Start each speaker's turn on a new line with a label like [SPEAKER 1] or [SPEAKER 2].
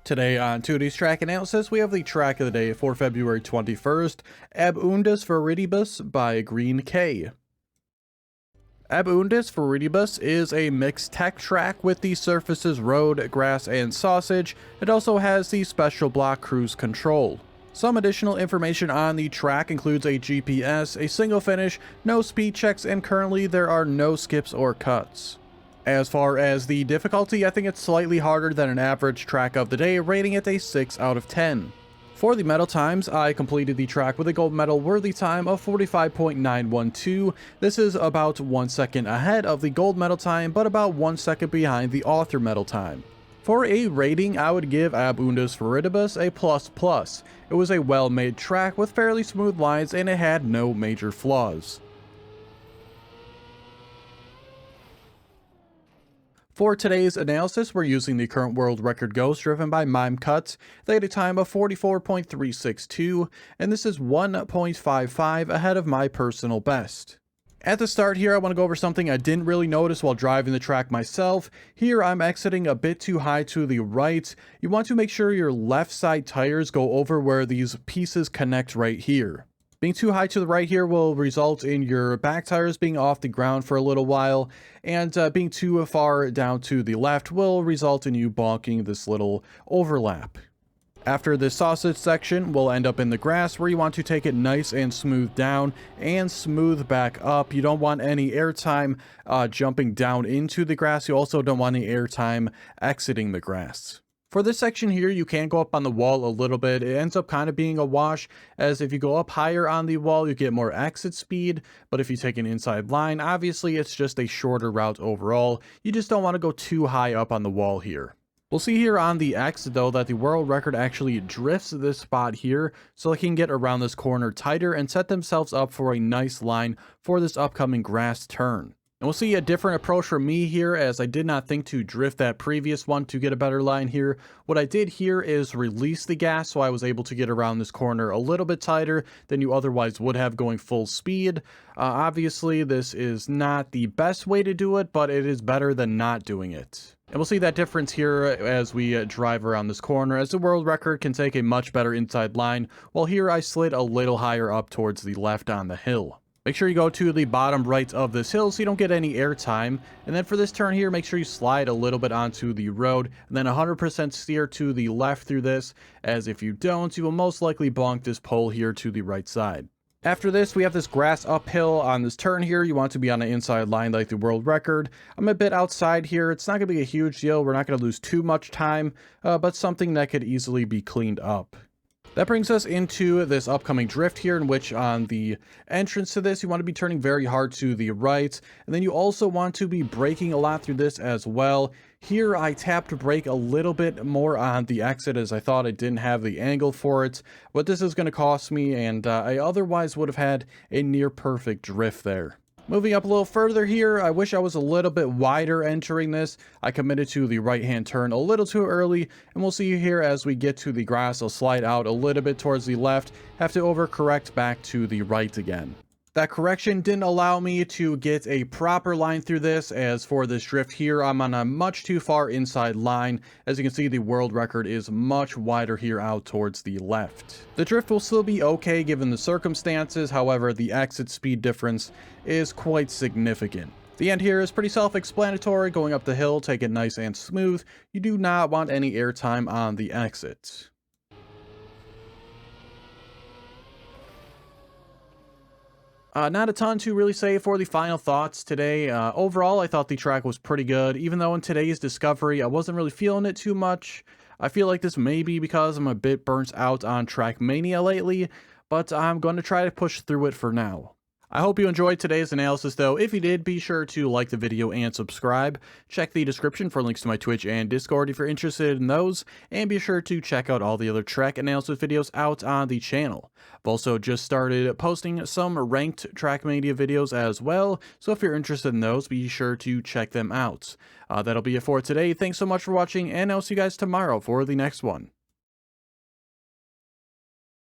[SPEAKER 1] Today on Teuty's track analysis, we have the track of the day for February 21st, Undis Viridibus by Green K. Undis Viridibus is a mixed tech track with the surfaces road, grass, and sausage. It also has the special block cruise control. Some additional information on the track includes a GPS, a single finish, no speed checks, and currently there are no skips or cuts. As far as the difficulty, I think it's slightly harder than an average track of the day, rating it a 6 out of 10. For the medal times, I completed the track with a gold medal worthy time of 45.912. This is about 1 second ahead of the gold medal time, but about 1 second behind the author medal time. For a rating, I would give Undis Viridibus a ++. It was a well-made track with fairly smooth lines and it had no major flaws. For today's analysis, we're using the current world record ghost driven by Mime Cuts. They had a time of 44.362, and this is 1.55 ahead of my personal best. At the start here, I want to go over something I didn't really notice while driving the track myself. Here, I'm exiting a bit too high to the right. You want to make sure your left side tires go over where these pieces connect right here. Being too high to the right here will result in your back tires being off the ground for a little while, and being too far down to the left will result in you bonking this little overlap. After this sausage section, we'll end up in the grass where you want to take it nice and smooth down and smooth back up. You don't want any airtime jumping down into the grass. You also don't want any airtime exiting the grass. For this section here, you can go up on the wall a little bit. It ends up kind of being a wash, as if you go up higher on the wall, you get more exit speed. But if you take an inside line, obviously it's just a shorter route overall. You just don't want to go too high up on the wall here. We'll see here on the exit though that the world record actually drifts this spot here so they can get around this corner tighter and set themselves up for a nice line for this upcoming grass turn. And we'll see a different approach from me here, as I did not think to drift that previous one to get a better line here. What I did here is release the gas, so I was able to get around this corner a little bit tighter than you otherwise would have going full speed. Obviously, this is not the best way to do it, but it is better than not doing it. And we'll see that difference here as we drive around this corner, as the world record can take a much better inside line, while here I slid a little higher up towards the left on the hill. Make sure you go to the bottom right of this hill so you don't get any air time. And then for this turn here, make sure you slide a little bit onto the road and then 100% steer to the left through this, as if you don't, you will most likely bonk this pole here to the right side. After this, we have this grass uphill on this turn here. You want to be on an inside line like the world record. I'm a bit outside here. It's not going to be a huge deal. We're not going to lose too much time, but something that could easily be cleaned up. That brings us into this upcoming drift here, in which on the entrance to this, you want to be turning very hard to the right. And then you also want to be braking a lot through this as well. Here, I tapped brake a little bit more on the exit, as I thought I didn't have the angle for it. But this is going to cost me, and I otherwise would have had a near perfect drift there. Moving up a little further here, I wish I was a little bit wider entering this. I committed to the right-hand turn a little too early, and we'll see here as we get to the grass, I'll slide out a little bit towards the left, have to overcorrect back to the right again. That correction didn't allow me to get a proper line through this, as for this drift here, I'm on a much too far inside line. As you can see, the world record is much wider here out towards the left. The drift will still be okay given the circumstances, however, the exit speed difference is quite significant. The end here is pretty self-explanatory. Going up the hill, take it nice and smooth. You do not want any airtime on the exit. Not a ton to really say for the final thoughts today. Overall, I thought the track was pretty good, even though in today's discovery, I wasn't really feeling it too much. I feel like this may be because I'm a bit burnt out on Trackmania lately, but I'm going to try to push through it for now. I hope you enjoyed today's analysis though. If you did, be sure to like the video and subscribe. Check the description for links to my Twitch and Discord if you're interested in those, and be sure to check out all the other track analysis videos out on the channel. I've also just started posting some ranked Trackmania videos as well, so if you're interested in those, be sure to check them out. That'll be it for today. Thanks so much for watching, and I'll see you guys tomorrow for the next one.